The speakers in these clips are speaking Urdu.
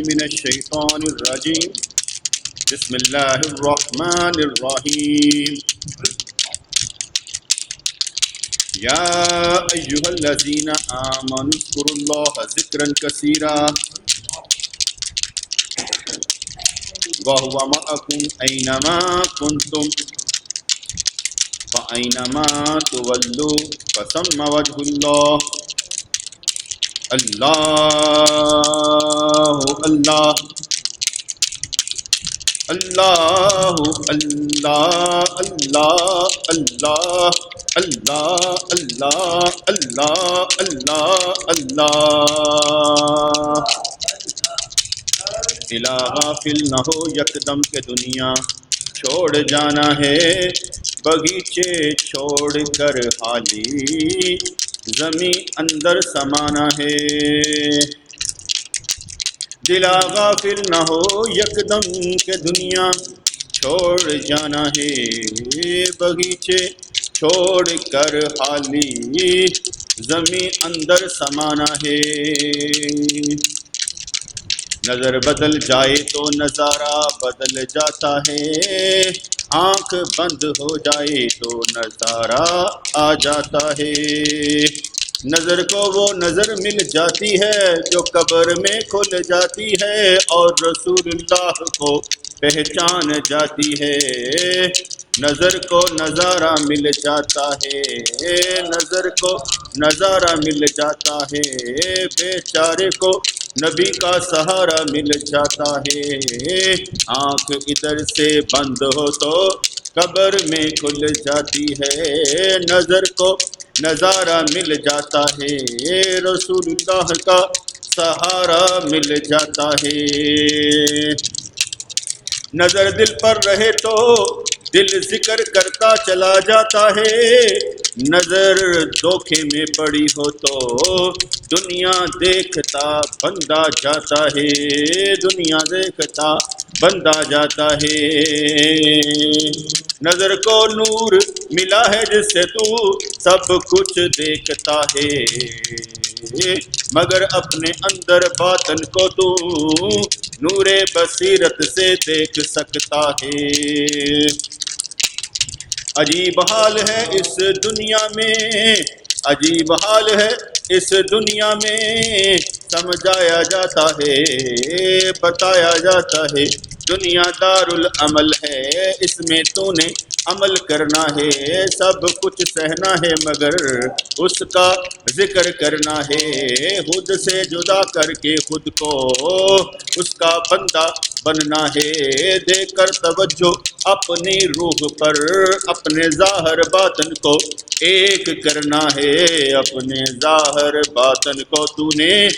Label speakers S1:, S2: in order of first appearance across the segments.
S1: من الشیطان الرجیم بسم اللہ الرحمن الرحیم یا ایہا الذین آمنوا اذکروا اللہ ذکرا کثیرا وہو معکم اینما کنتم فأینما تولوا فثم وجہ اللہ اللہ اللہ اللہ اللہ اللہ اللہ اللہ اللہ اللہ اللہ اللہ الہ غافل نہ ہو یکدم کے دنیا چھوڑ جانا ہے بغیچے چھوڑ کر حالی زمیں اندر سمانا ہے دلا غافل نہ ہو یکدم کہ دنیا چھوڑ جانا ہے بغیچے چھوڑ کر حالی زمیں اندر سمانا ہے نظر بدل جائے تو نظارہ بدل جاتا ہے آنکھ بند ہو جائے تو نظارہ آ جاتا ہے نظر کو وہ نظر مل جاتی ہے جو قبر میں کھل جاتی ہے اور رسول اللہ کو پہچان جاتی ہے نظر کو نظارہ مل جاتا ہے نظر کو نظارہ مل جاتا ہے بیچارے کو نبی کا سہارا مل جاتا ہے آنکھ ادھر سے بند ہو تو قبر میں کھل جاتی ہے نظر کو نظارہ مل جاتا ہے رسول اللہ کا سہارا مل جاتا ہے نظر دل پر رہے تو دل ذکر کرتا چلا جاتا ہے نظر دھوکے میں پڑی ہو تو دنیا دیکھتا بندہ جاتا ہے دنیا دیکھتا بندہ جاتا ہے نظر کو نور ملا ہے جس سے تو سب کچھ دیکھتا ہے مگر اپنے اندر باطن کو تو نور بصیرت سے دیکھ سکتا ہے عجیب حال ہے اس دنیا میں عجیب حال ہے اس دنیا میں سمجھایا جاتا ہے بتایا جاتا ہے دنیا دار العمل ہے اس میں تو نے عمل کرنا ہے سب کچھ سہنا ہے مگر اس کا ذکر کرنا ہے خود سے جدا کر کے خود کو اس کا بندہ بننا ہے دے کر توجہ اپنی روح پر اپنے ظاہر باطن کو ایک کرنا ہے اپنے ظاہر باطن کو تو نے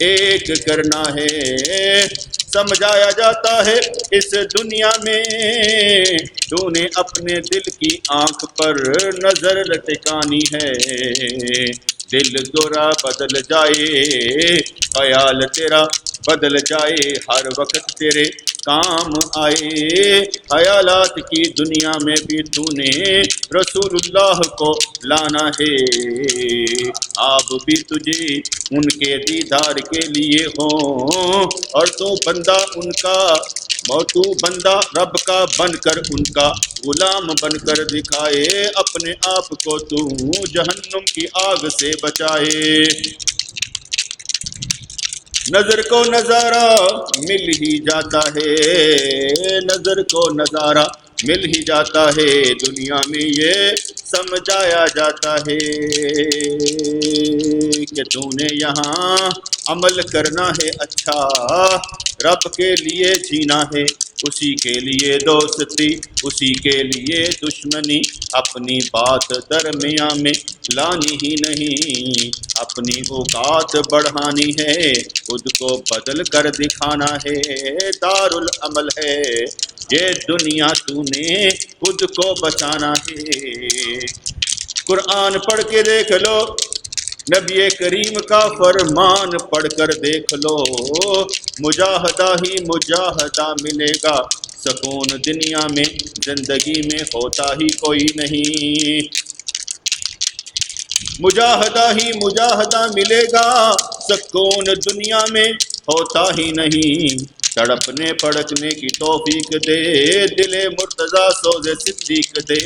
S1: ایک کرنا ہے. سمجھایا جاتا ہے اس دنیا میں تو نے اپنے دل کی آنکھ پر نظر لٹکانی ہے. دل تیرا بدل جائے خیال تیرا بدل جائے ہر وقت تیرے کام آئے. خیالات کی دنیا میں بھی تو نے رسول اللہ کو لانا ہے. آپ بھی تجھے ان کے دیدار کے لیے ہوں اور تو بندہ ان کا تو بندہ رب کا بن کر ان کا غلام بن کر دکھائے. اپنے آپ کو تو جہنم کی آگ سے بچائے. نظر کو نظارہ مل ہی جاتا ہے نظر کو نظارہ مل ہی جاتا ہے. دنیا میں یہ سمجھایا جاتا ہے کہ تو نے یہاں عمل کرنا ہے اچھا. رب کے لیے جینا ہے اسی کے لیے دوستی اسی کے لیے دشمنی. اپنی بات درمیان میں لانی ہی نہیں اپنی اوقات بڑھانی ہے. خود کو بدل کر دکھانا ہے دارالعمل ہے یہ دنیا تو نے خود کو بچانا ہے. قرآن پڑھ کے دیکھ لو نبی کریم کا فرمان پڑھ کر دیکھ لو. مجاہدہ ہی مجاہدہ ملے گا سکون دنیا میں زندگی میں ہوتا ہی کوئی نہیں. مجاہدہ ہی مجاہدہ ملے گا سکون دنیا میں ہوتا ہی نہیں. تڑپنے پڑکنے کی توفیق دے دل مرتضی سوز صدیق دے.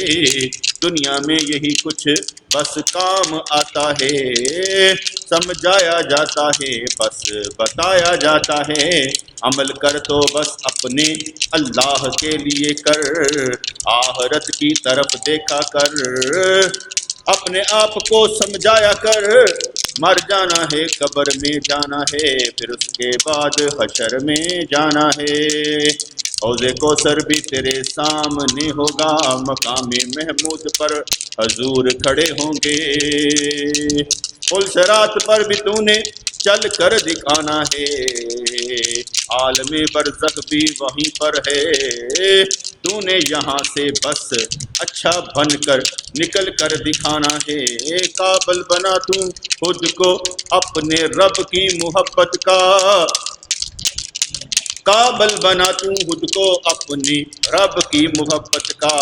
S1: دنیا میں یہی کچھ بس کام آتا ہے سمجھایا جاتا ہے بس بتایا جاتا ہے. عمل کر تو بس اپنے اللہ کے لیے کر آخرت کی طرف دیکھا کر. اپنے آپ کو سمجھایا کر مر جانا ہے قبر میں جانا ہے پھر اس کے بعد حشر میں جانا ہے. حوض کوثر بھی تیرے سامنے ہوگا مقام محمود پر حضور کھڑے ہوں گے. پل صراط پر بھی تو نے چل کر دکھانا ہے. عالم برزخ بھی وہیں پر ہے تو نے یہاں سے بس اچھا بن کر نکل کر دکھانا ہے. قابل بنا تو خود کو اپنے رب کی محبت کا قابل بنا تو خود کو اپنی رب کی محبت کا.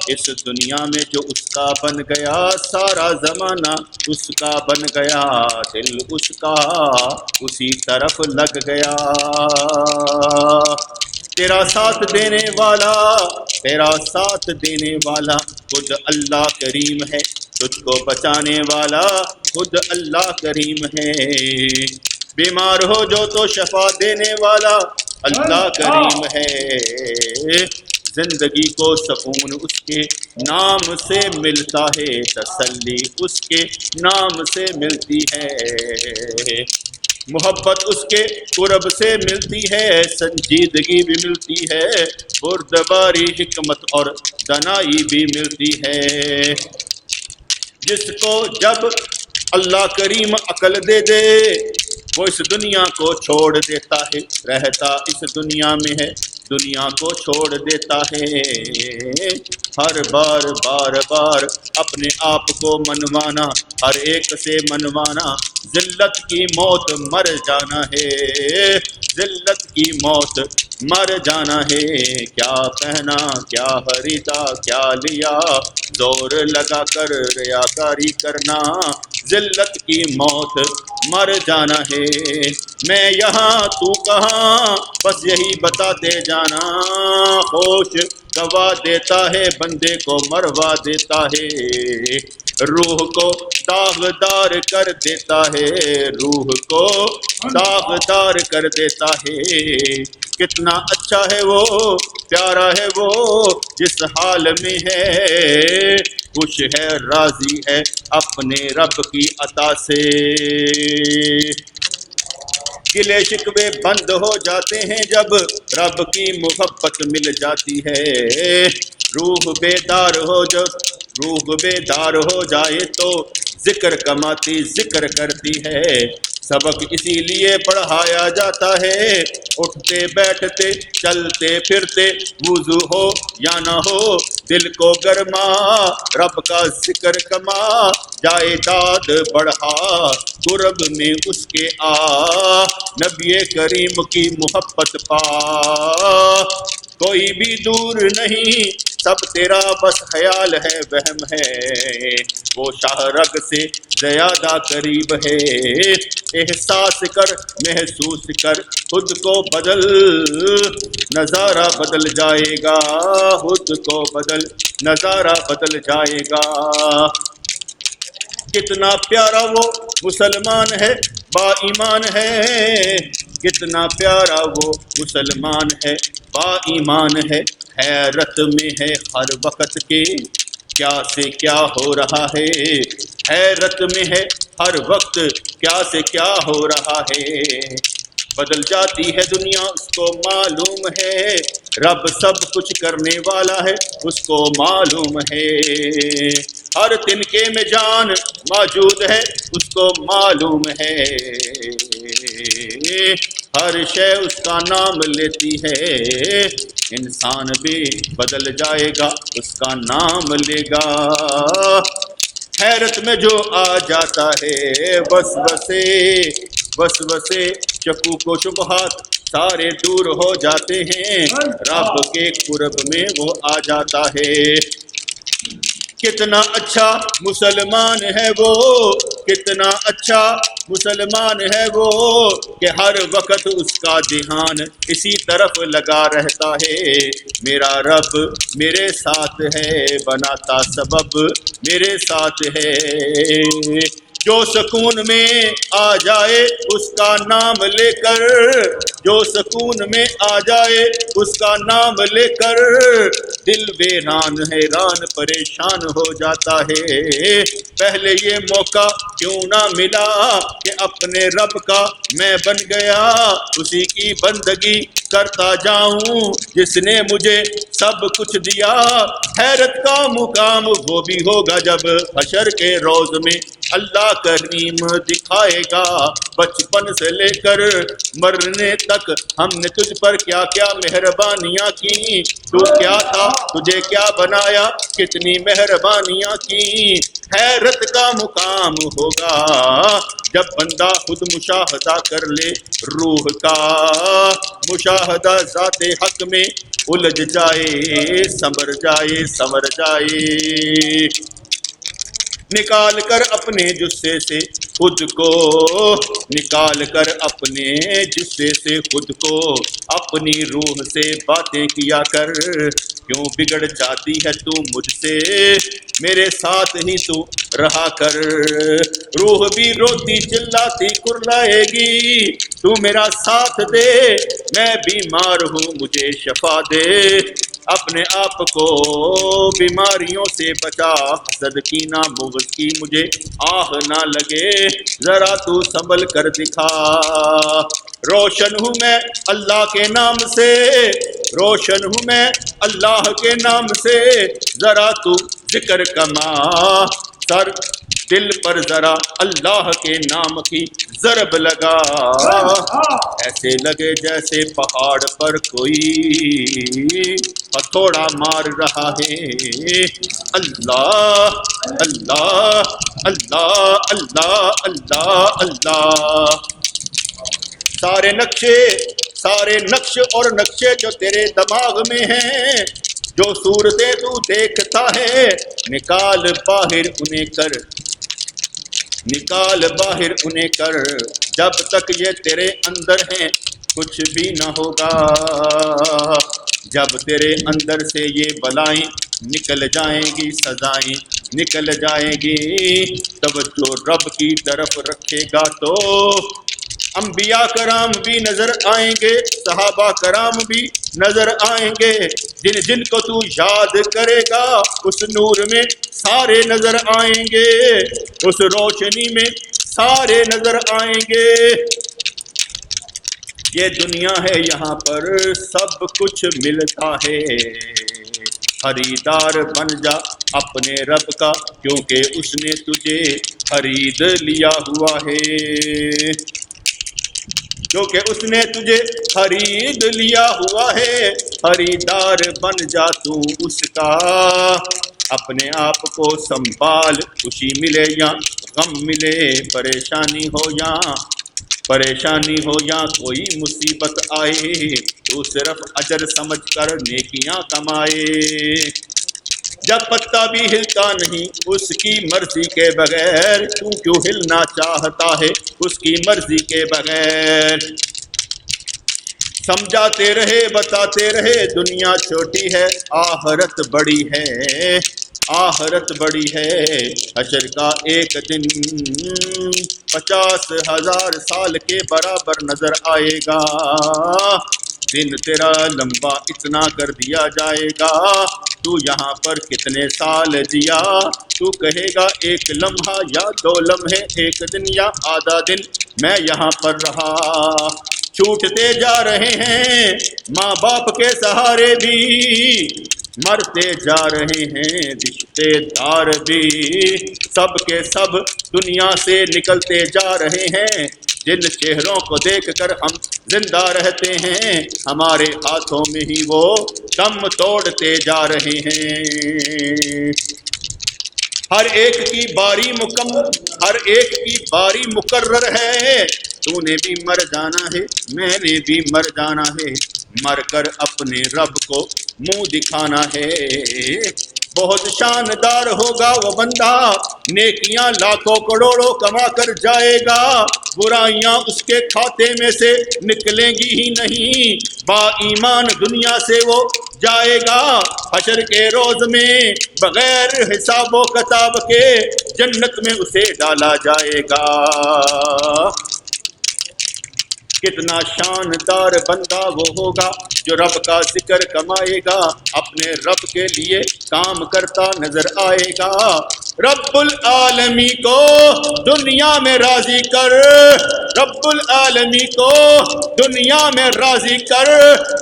S1: اس دنیا میں جو اس کا بن گیا سارا زمانہ اس کا بن گیا. دل اس کا اسی طرف لگ گیا. تیرا ساتھ دینے والا خود اللہ کریم ہے. تجھ کو بچانے والا خود اللہ کریم ہے. بیمار ہو جو تو شفا دینے والا اللہ کریم ہے. زندگی کو سکون اس کے نام سے ملتا ہے تسلی اس کے نام سے ملتی ہے. محبت اس کے قرب سے ملتی ہے سنجیدگی بھی ملتی ہے بردباری حکمت اور دانائی بھی ملتی ہے. جس کو جب اللہ کریم عقل دے دے وہ اس دنیا کو چھوڑ دیتا ہے. رہتا اس دنیا میں ہے دنیا کو چھوڑ دیتا ہے. ہر بار اپنے آپ کو منوانا ہر ایک سے منوانا. ذلت کی موت مر جانا ہے ذلت کی موت مر جانا ہے. کیا پہنا کیا خریدا کیا لیا زور لگا کر ریاکاری کرنا. ذلت کی موت مر جانا ہے. میں یہاں تو کہاں بس یہی بتاتے جانا. ہوش گوا دیتا ہے بندے کو مروا دیتا ہے. روح کو داغدار کر دیتا ہے روح کو داغدار کر دیتا ہے. کتنا اچھا ہے وہ پیارا ہے وہ جس حال میں ہے. خوش ہے راضی ہے اپنے رب کی عطا سے. گلے شکوے بند ہو جاتے ہیں جب رب کی محبت مل جاتی ہے. روح بیدار ہو جو روح بیدار ہو جائے تو ذکر کماتی ذکر کرتی ہے، سبق اسی لیے پڑھایا جاتا ہے، اٹھتے بیٹھتے چلتے پھرتے وضو ہو یا نہ ہو دل کو گرما، رب کا ذکر کما جائے داد بڑھا، قرب میں اس کے آ نبی کریم کی محبت پا، کوئی بھی دور نہیں سب تیرا بس خیال ہے وہم ہے، وہ شاہ رگ سے زیادہ قریب ہے، احساس کر محسوس کر خود کو بدل، نظارہ بدل جائے گا، خود کو بدل نظارہ بدل جائے گا۔ کتنا پیارا وہ مسلمان ہے با ایمان ہے، کتنا پیارا وہ مسلمان ہے با ایمان ہے، حیرت میں ہے ہر وقت کے کیا سے کیا ہو رہا ہے، حیرت میں ہے ہر وقت کیا سے کیا ہو رہا ہے، بدل جاتی ہے دنیا اس کو معلوم ہے، رب سب کچھ کرنے والا ہے اس کو معلوم ہے، ہر تنکے میں جان موجود ہے اس کو معلوم ہے، ہر شے اس کا نام لیتی ہے، انسان بھی بدل جائے گا اس کا نام لے گا، حیرت میں جو آ جاتا ہے وسوسے شکوک و شبہات سارے دور ہو جاتے ہیں، رب کے قرب میں وہ آ جاتا ہے، کتنا اچھا مسلمان ہے وہ، کتنا اچھا مسلمان ہے وہ کہ ہر وقت اس کا دھیان اسی طرف لگا رہتا ہے، میرا رب میرے ساتھ ہے بناتا سبب میرے ساتھ ہے، جو سکون میں آ جائے اس کا نام لے کر، جو سکون میں آ جائے اس کا نام لے کر، دل ویران حیران پریشان ہو جاتا ہے، پہلے یہ موقع کیوں نہ ملا کہ اپنے رب کا میں بن گیا، اسی کی بندگی کرتا جاؤں جس نے مجھے سب کچھ دیا، حیرت کا مقام وہ بھی ہوگا جب حشر کے روز میں اللہ کریم دکھائے گا، بچپن سے لے کر مرنے تک ہم نے تجھ پر کیا کیا مہربانیاں کی، تو کیا تھا تجھے کیا بنایا کتنی مہربانیاں کی، حیرت کا مقام ہوگا جب بندہ خود مشاہدہ کر لے، روح کا مشاہدہ ذات حق میں الجھ جائے سنور جائے، نکال کر اپنے جسے سے خود کو، نکال کر اپنے جسے سے خود کو، اپنی روح سے باتیں کیا کر، کیوں بگڑ جاتی ہے تو مجھ سے، میرے ساتھ ہی تو رہا کر، روح بھی روتی چلاتی کرلائے گی، تو میرا ساتھ دے میں بیمار ہوں مجھے شفا دے، اپنے آپ کو بیماریوں سے بچا، حسد کی نہ بغض کی مجھے آہ نہ لگے، ذرا تو سنبھل کر دکھا، روشن ہوں میں اللہ کے نام سے، روشن ہوں میں اللہ کے نام سے، ذرا تو ذکر کما، سر دل پر ذرا اللہ کے نام کی ضرب لگا، ایسے لگے جیسے پہاڑ پر کوئی ہتھوڑا مار رہا ہے، اللہ اللہ اللہ اللہ اللہ اللہ، سارے نقش اور نقشے جو تیرے دماغ میں ہیں، جو صورتیں تو دیکھتا ہے، نکال باہر انہیں کر، نکال باہر انہیں کر، جب تک یہ تیرے اندر ہیں کچھ بھی نہ ہوگا، جب تیرے اندر سے یہ بلائیں نکل جائیں گی، سزائیں نکل جائیں گی، توجہ رب کی طرف رکھے گا تو انبیاء کرام بھی نظر آئیں گے، صحابہ کرام بھی نظر آئیں گے، جن جن کو تو یاد کرے گا اس نور میں سارے نظر آئیں گے، اس روشنی میں سارے نظر آئیں گے، یہ دنیا ہے یہاں پر سب کچھ ملتا ہے، خریدار بن جا اپنے رب کا، کیونکہ اس نے تجھے خرید لیا ہوا ہے، کیونکہ اس نے تجھے خرید لیا ہوا ہے۔ خریدار بن جا تو اس کا، اپنے آپ کو سنبھال، خوشی ملے یا غم ملے، پریشانی ہو یا کوئی مصیبت آئے، تو صرف اجر سمجھ کر نیکیاں کمائے۔ جب پتا بھی ہلتا نہیں اس کی مرضی کے بغیر، تو کیوں ہلنا چاہتا ہے اس کی مرضی کے بغیر؟ سمجھاتے رہے بتاتے رہے دنیا چھوٹی ہے آخرت بڑی ہے، آخرت بڑی ہے۔ حشر کا ایک دن 50,000 سال کے برابر نظر آئے گا، دن تیرا لمبا اتنا کر دیا جائے گا، تو یہاں پر کتنے سال جیا؟ تو کہے گا ایک لمحہ یا 2 لمحے، ایک دن یا آدھا دن میں یہاں پر رہا۔ چھوٹتے جا رہے ہیں ماں باپ کے سہارے بھی، مرتے جا رہے ہیں رشتے دار بھی، سب کے سب دنیا سے نکلتے جا رہے ہیں۔ جن چہروں کو دیکھ کر ہم زندہ رہتے ہیں، ہمارے ہاتھوں میں ہی وہ دم توڑتے جا رہے ہیں۔ ہر ایک کی باری مقرر ہے، تو نے بھی مر جانا ہے، میں نے بھی مر جانا ہے، مر کر اپنے رب کو منہ دکھانا ہے۔ بہت شاندار ہوگا وہ بندہ، نیکیاں لاکھوں کروڑوں کما کر جائے گا، برائیاں اس کے کھاتے میں سے نکلیں گی ہی نہیں، با ایمان دنیا سے وہ جائے گا، حشر کے روز میں بغیر حساب و کتاب کے جنت میں اسے ڈالا جائے گا۔ کتنا شاندار بندہ وہ ہوگا جو رب کا ذکر کمائے گا، اپنے رب کے لیے کام کرتا نظر آئے گا۔ رب العالمی کو دنیا میں راضی کر، رب العالمی کو دنیا میں راضی کر،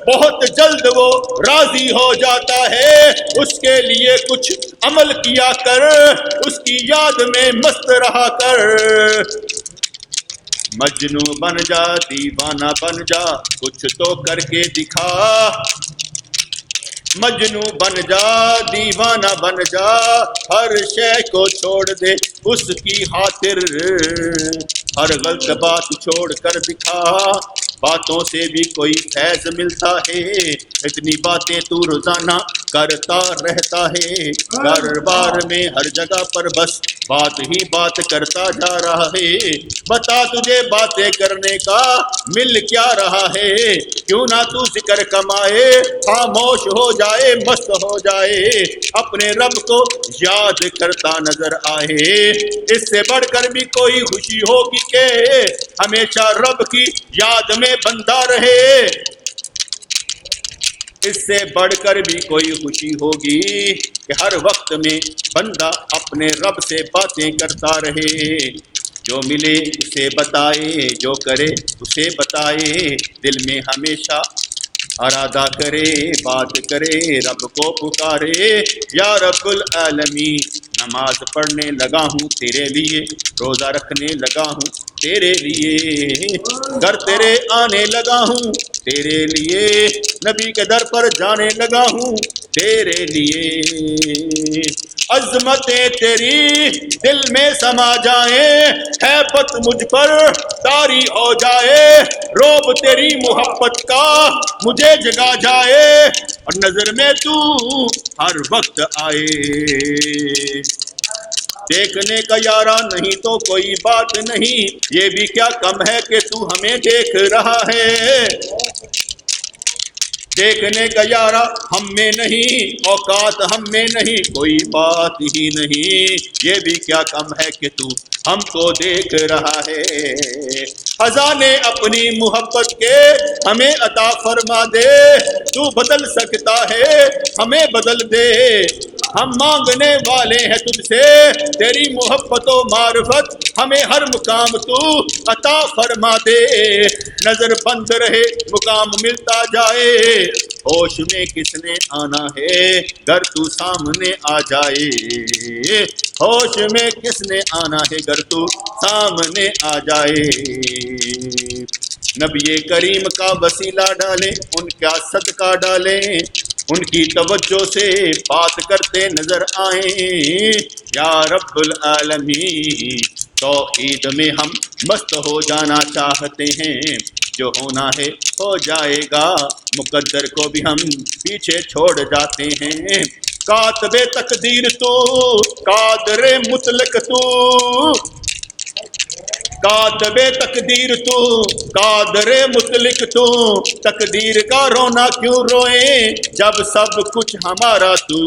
S1: بہت جلد وہ راضی ہو جاتا ہے، اس کے لیے کچھ عمل کیا کر، اس کی یاد میں مست رہا کر۔ مجنوں بن جا دیوانہ بن جا، کچھ تو کر کے دکھا، مجنوں بن جا دیوانہ بن جا، ہر شے کو چھوڑ دے اس کی خاطر، ہر غلط بات چھوڑ کر دکھا، باتوں سے بھی کوئی فیض ملتا ہے، اتنی باتیں تو روزانہ کرتا رہتا ہے، گھر بار میں ہر جگہ پر بس بات ہی بات کرتا جا رہا ہے، بتا تجھے باتیں کرنے کا مل کیا رہا ہے؟ کیوں نہ تو ذکر کمائے، خاموش ہو جائے، مست ہو جائے، اپنے رب کو یاد کرتا نظر آئے۔ اس سے بڑھ کر بھی کوئی خوشی ہوگی کہ ہمیشہ رب کی یاد میں بندہ رہے، اس سے بڑھ کر بھی کوئی خوشی ہوگی کہ ہر وقت میں بندہ اپنے رب سے باتیں کرتا رہے، جو ملے اسے بتائے، جو کرے اسے بتائے، دل میں ہمیشہ ارادہ کرے، بات کرے، رب کو پکارے، یا رب العالمین نماز پڑھنے لگا ہوں تیرے لیے، روزہ رکھنے لگا ہوں تیرے لیے، گھر تیرے آنے لگا ہوں تیرے لیے، نبی کے در پر جانے لگا ہوں تیرے لیے، عظمتیں تیری دل میں سما جائیں، ہیبت مجھ پر طاری ہو جائے، روب تیری محبت کا مجھے جگا جائے، اور نظر میں تو ہر وقت آئے۔ دیکھنے کا یارا نہیں تو کوئی بات نہیں، یہ بھی کیا کم ہے کہ تو ہمیں دیکھ رہا ہے، دیکھنے کا یارا ہم میں نہیں، اوقات ہم میں نہیں، کوئی بات ہی نہیں، یہ بھی کیا کم ہے کہ تو ہم کو دیکھ رہا ہے۔ خزانے اپنی محبت کے ہمیں عطا فرما دے، تو بدل سکتا ہے ہمیں بدل دے، ہم مانگنے والے ہیں تجھ سے تیری محبت و معرفت، ہمیں ہر مقام تو عطا فرما دے، نظر بند رہے مقام ملتا جائے، ہوش میں کس نے آنا ہے گر تو سامنے آ جائے، ہوش میں کس نے آنا ہے گر تو سامنے آ جائے، نبی کریم کا وسیلہ ڈالیں، ان کا صدقہ ڈالیں، ان کی توجہ سے بات کرتے نظر آئیں، یا رب العالمین توحید میں ہم مست ہو جانا چاہتے ہیں، جو ہونا ہے ہو جائے گا، مقدر کو بھی ہم پیچھے چھوڑ جاتے ہیں، کاتب تقدیر تو قادر مطلق تو، کاتب تقدیر تو قادر مطلق تو، تقدیر کا رونا کیوں روئیں جب سب کچھ ہمارا تو،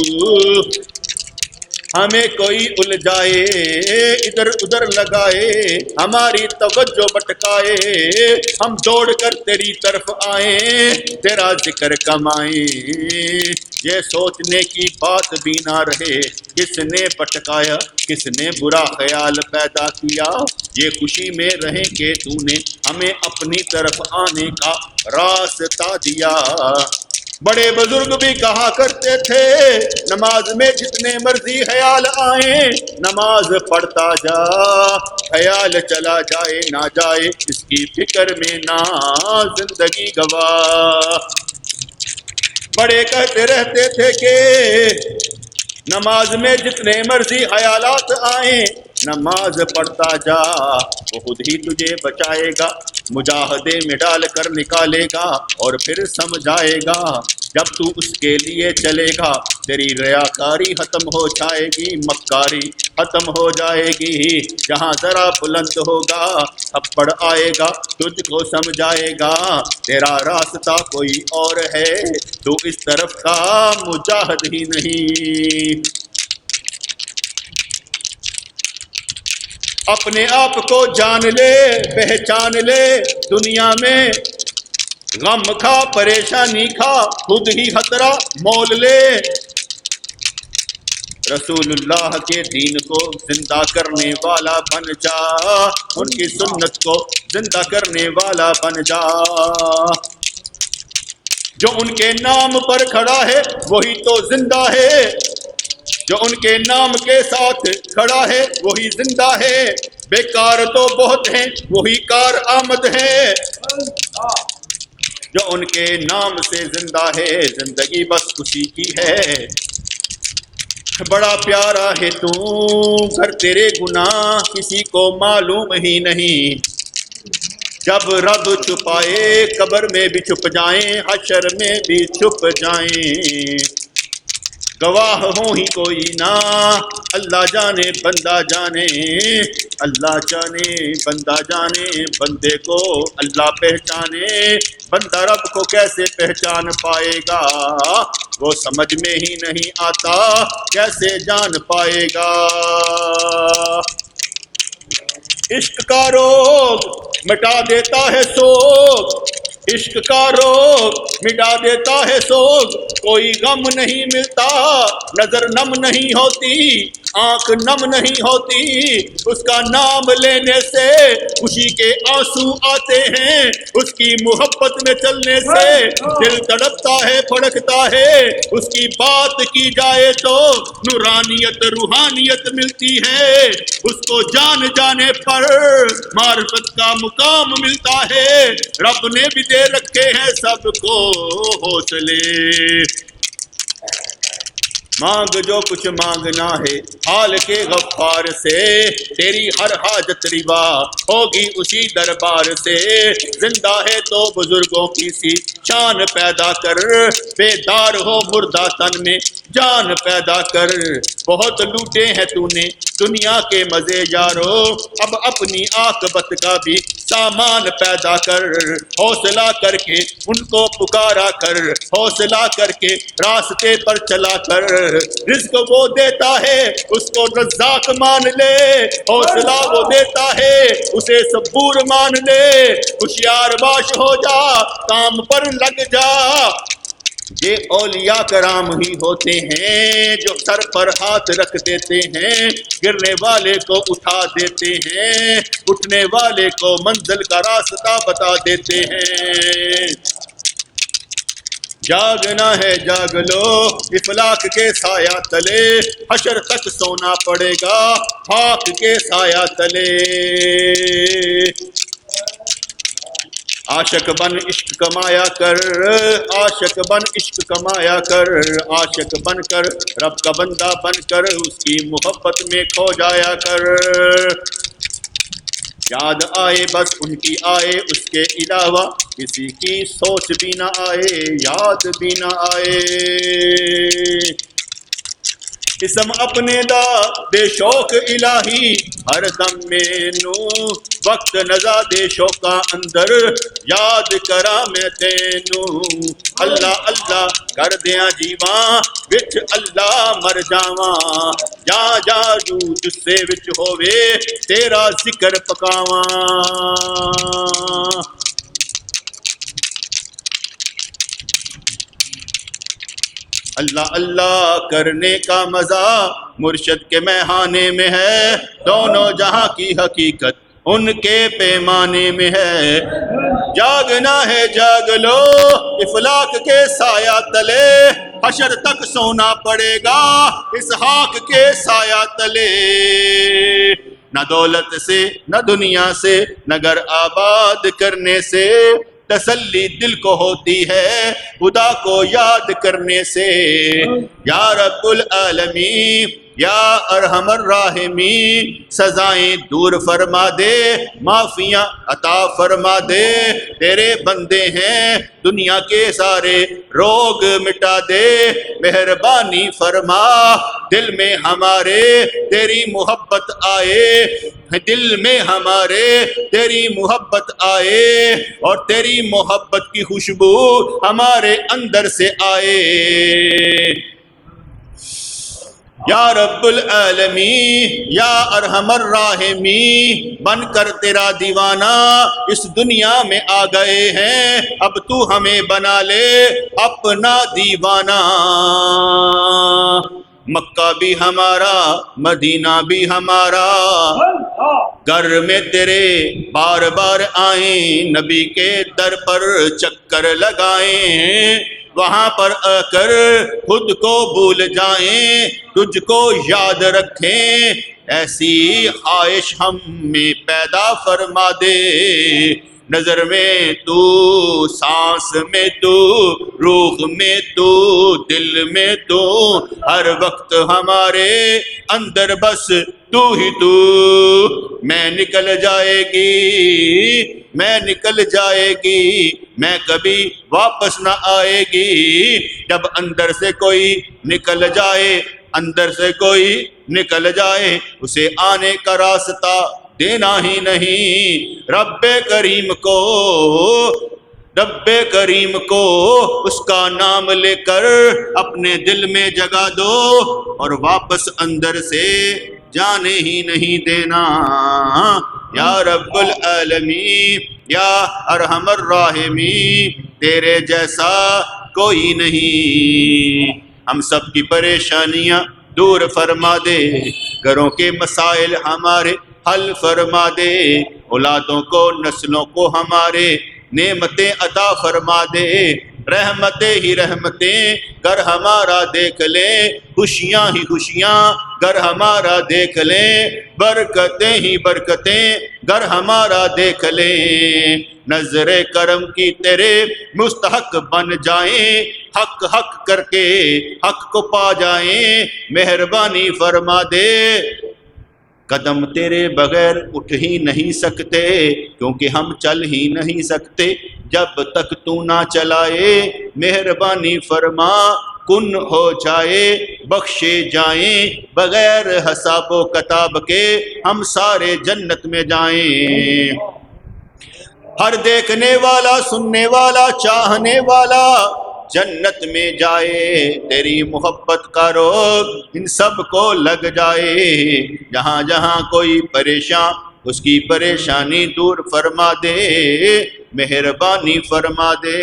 S1: ہمیں کوئی الجھائے ادھر ادھر لگائے، ہماری توجہ بٹکائے، ہم دوڑ کر تیری طرف آئیں، تیرا ذکر کمائیں، یہ سوچنے کی بات بھی نہ رہے کس نے بٹکایا، کس نے برا خیال پیدا کیا، یہ خوشی میں رہیں کہ تو نے ہمیں اپنی طرف آنے کا راستہ دیا، بڑے بزرگ بھی کہا کرتے تھے نماز میں جتنے مرضی خیال آئیں نماز پڑھتا جا، خیال چلا جائے نہ جائے اس کی فکر میں نہ زندگی گوا، بڑے کہتے رہتے تھے کہ نماز میں جتنے مرضی خیالات آئیں نماز پڑھتا جا، وہ خود ہی تجھے بچائے گا، مجاہدے میں ڈال کر نکالے گا اور پھر سمجھائے گا، جب تو اس کے لیے چلے گا تیری ریاکاری ختم ہو جائے گی، مکاری ختم ہو جائے گی، جہاں ذرا بلند ہوگا تھپڑ آئے گا تجھ کو سمجھائے گا، تیرا راستہ کوئی اور ہے تو اس طرف کا مجاہد ہی نہیں، اپنے آپ کو جان لے پہچان لے، دنیا میں غم کھا پریشانی کھا خود ہی خطرہ مول لے، رسول اللہ کے دین کو زندہ کرنے والا بن جا، ان کی سنت کو زندہ کرنے والا بن جا، جو ان کے نام پر کھڑا ہے وہی تو زندہ ہے، جو ان کے نام کے ساتھ کھڑا ہے وہی زندہ ہے، بیکار تو بہت ہیں وہی کار آمد ہے، جو ان کے نام سے زندہ ہے زندگی بس اسی کی ہے، بڑا پیارا ہے تو گر تیرے گناہ کسی کو معلوم ہی نہیں، جب رب چھپائے قبر میں بھی چھپ جائیں حشر میں بھی چھپ جائیں، گواہ ہوں ہی کوئی نہ اللہ جانے بندہ جانے، اللہ جانے بندہ جانے، بندے کو اللہ پہچانے، بندہ رب کو کیسے پہچان پائے گا، وہ سمجھ میں ہی نہیں آتا کیسے جان پائے گا، عشق کا روگ مٹا دیتا ہے سوگ، عشق کا روگ مٹا دیتا ہے سوگ، کوئی غم نہیں ملتا، نظر نم نہیں ہوتی، آنکھ نم نہیں ہوتی، اس کا نام لینے سے خوشی کے آنسو آتے ہیں، اس کی محبت میں چلنے سے دل تڑپتا ہے پھڑکتا ہے، اس کی بات کی جائے تو نورانیت روحانیت ملتی ہے، اس کو جان جانے پر معرفت کا مقام ملتا ہے، رب نے بھی دے رکھے ہیں سب کو حوصلے، مانگ جو کچھ مانگنا ہے حال کے غفار سے، تیری ہر حاجت روا ہوگی اسی دربار سے، زندہ ہے تو بزرگوں کی سی شان پیدا کر، بیدار ہو مردہ تن میں جان پیدا کر، بہت لوٹے ہیں تو نے دنیا کے مزے یارو، اب اپنی عاقبت کا بھی سامان پیدا کر، حوصلہ کر کے ان کو پکارا کر، حوصلہ کر کے راستے پر چلا کر، رزق وہ دیتا ہے اس کو رزاق مان لے، حوصلہ وہ دیتا ہے اسے صبور مان لے، ہوشیار باش ہو جا کام پر لگ جا، یہ اولیاء کرام ہی ہوتے ہیں جو سر پر ہاتھ رکھ دیتے ہیں، گرنے والے کو اٹھا دیتے ہیں، اٹھنے والے کو منزل کا راستہ بتا دیتے ہیں۔ جاگنا ہے جاگ لو افلاک کے سایہ تلے، حشر تک سونا پڑے گا خاک کے سایہ تلے۔ عاشق بن عشق کمایا کر، عاشق بن عشق کمایا کر، عاشق بن کر رب کا بندہ بن کر اس کی محبت میں کھو جایا کر۔ یاد آئے بس ان کی آئے، اس کے علاوہ کسی کی سوچ بھی نہ آئے، یاد بھی نہ آئے۔ اسم اپنے دا دے شوق الہی ہر دم میں نو، وقت نزا دے شوقا اندر یاد کرا میں تینو۔ اللہ اللہ کر دیاں جیواں وچ اللہ مر جاواں، جا جا جو جسے وچ ہووے تیرا ذکر پکاواں۔ اللہ اللہ کرنے کا مزہ مرشد کے میخانے میں ہے، دونوں جہاں کی حقیقت ان کے پیمانے میں ہے۔ جاگنا ہے جاگ لو افلاک کے سایہ تلے، حشر تک سونا پڑے گا اس خاک کے سایہ تلے۔ نہ دولت سے نہ دنیا سے نہ گھر آباد کرنے سے تسلی دل کو ہوتی ہے خدا کو یاد کرنے سے۔ یا رب العالمین یا ارحم الراحمین سزائیں دور فرما دے، معافیاں عطا فرما دے، تیرے بندے ہیں دنیا کے سارے روگ مٹا دے۔ مہربانی فرما دل میں ہمارے تیری محبت آئے، دل میں ہمارے تیری محبت آئے اور تیری محبت کی خوشبو ہمارے اندر سے آئے۔ یا رب العالمین یا ارحم الراحمین بن کر تیرا دیوانہ اس دنیا میں آ گئے ہیں، اب تو ہمیں بنا لے اپنا دیوانہ۔ مکہ بھی ہمارا مدینہ بھی ہمارا، گھر میں تیرے بار بار آئیں، نبی کے در پر چکر لگائیں، وہاں پر آ کر خود کو بھول جائیں، تجھ کو یاد رکھیں، ایسی خواہش ہم میں پیدا فرما دے۔ نظر میں تو، سانس میں تو، روح میں تو، دل میں تو، ہر وقت ہمارے اندر بس تو ہی تو۔ میں نکل جائے گی، میں نکل جائے گی، میں کبھی واپس نہ آئے گی۔ جب اندر سے کوئی نکل جائے، اندر سے کوئی نکل جائے، اسے آنے کا راستہ دینا ہی نہیں۔ رب کریم کو، رب کریم کو اس کا نام لے کر اپنے دل میں جگہ دو اور واپس اندر سے جانے ہی نہیں دینا۔ یا رب العالمین یا ارحم الراحمین تیرے جیسا کوئی نہیں۔ ہم سب کی پریشانیاں دور فرما دے، گھروں کے مسائل ہمارے حل فرما دے، اولادوں کو نسلوں کو ہمارے نعمتیں عطا فرما دے۔ رحمتیں ہی رحمتیں گر ہمارا دیکھ لیں، خوشیاں ہی خوشیاں گر ہمارا دیکھ لیں، برکتیں ہی برکتیں گر ہمارا دیکھ لیں۔ نظر کرم کی تیرے مستحق بن جائیں، حق حق کر کے حق کو پا جائیں، مہربانی فرما دے۔ قدم تیرے بغیر اٹھ ہی نہیں سکتے، کیونکہ ہم چل ہی نہیں سکتے جب تک تو نہ چلائے۔ مہربانی فرما کن ہو جائے، بخشے جائیں، بغیر حساب و کتاب کے ہم سارے جنت میں جائیں۔ ہر دیکھنے والا، سننے والا، چاہنے والا جنت میں جائے، تیری محبت کا روگ ان سب کو لگ جائے۔ جہاں جہاں کوئی پریشان، اس کی پریشانی دور فرما دے۔ مہربانی فرما دے۔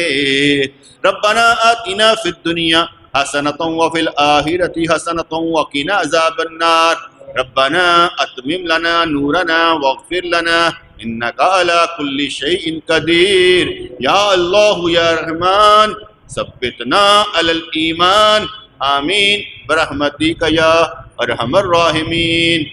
S1: ربنا آتنا فی الدنیا حسنۃ وفی الآخرۃ حسنۃ وقنا عذاب النار۔ ربنا اتمم لنا نورنا واغفر لنا انک علی کل شیء قدیر۔ یا اللہ یا رحمان ثبتنا علی الایمان، آمین برحمتک یا ارحم الراحمین۔